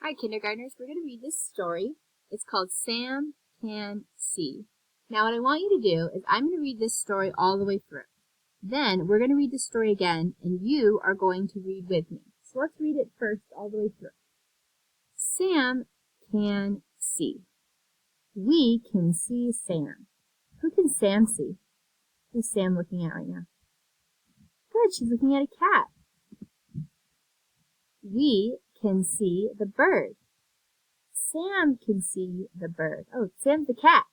All right, kindergartners, we're going to read this story. It's called Sam Can See. Now, what I want you to do is I'm going to read this story all the way through. Then we're going to read the story again, and you are going to read with me. So let's read it first all the way through. Sam can see. We can see Sam. Who can Sam see? Who's Sam looking at right now? Good, she's looking at a cat. We can see the bird. Sam can see the bird. Oh, Sam's the cat.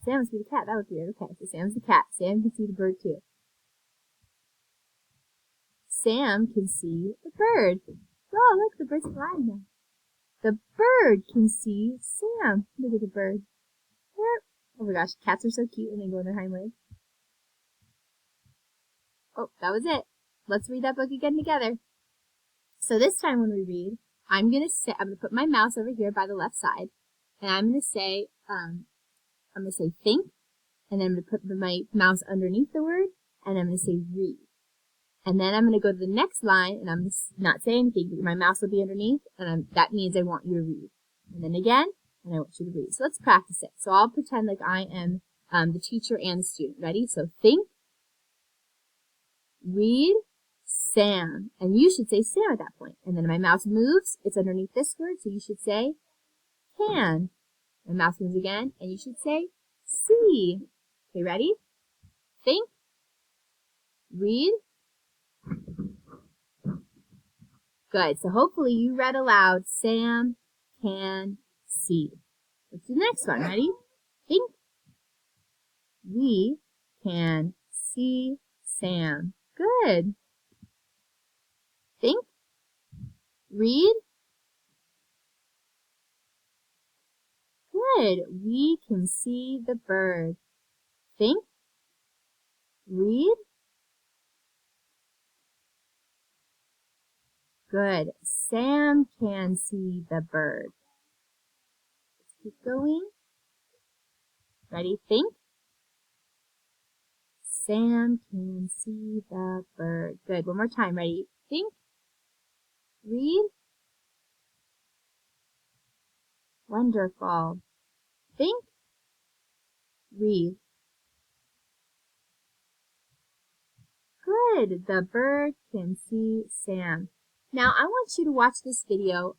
Sam must be the cat. That was weird. Okay, so Sam's the cat. Sam can see the bird too. Sam can see the bird. Oh, look, the bird's flying now. The bird can see Sam. Look at the bird. Oh my gosh, cats are so cute when they go on their hind legs. Oh, that was it. Let's read that book again together. So this time when we read, I'm gonna put my mouse over here by the left side, and I'm gonna say think, and then I'm gonna put my mouse underneath the word, and I'm gonna say read. And then I'm gonna go to the next line, and I'm not say anything. My mouse will be underneath, and that means I want you to read. And then again, and I want you to read. So let's practice it. So I'll pretend like I am the teacher and the student. Ready? So think, read, Sam. And you should say Sam at that point. And then my mouse moves. It's underneath this word, so you should say can. My mouse moves again, and you should say see. Okay, ready? Think, read. Good. So hopefully you read aloud, Sam can see. Let's do the next one. Ready? Think. We can see Sam. Good. Think. Read. Good. We can see the bird. Think. Read. Good. Sam can see the bird. Let's keep going. Ready? Think. Sam can see the bird. Good. One more time. Ready? Think. Read. Wonderful. Think. Read. Good. The bird can see Sam. Now I want you to watch this video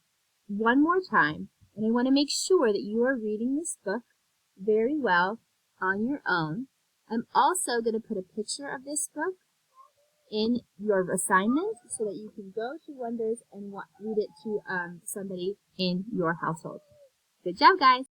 one more time, and I want to make sure that you are reading this book very well on your own. I'm also going to put a picture of this book in your assignment so that you can go to Wonders and read it to somebody in your household. Good job, guys!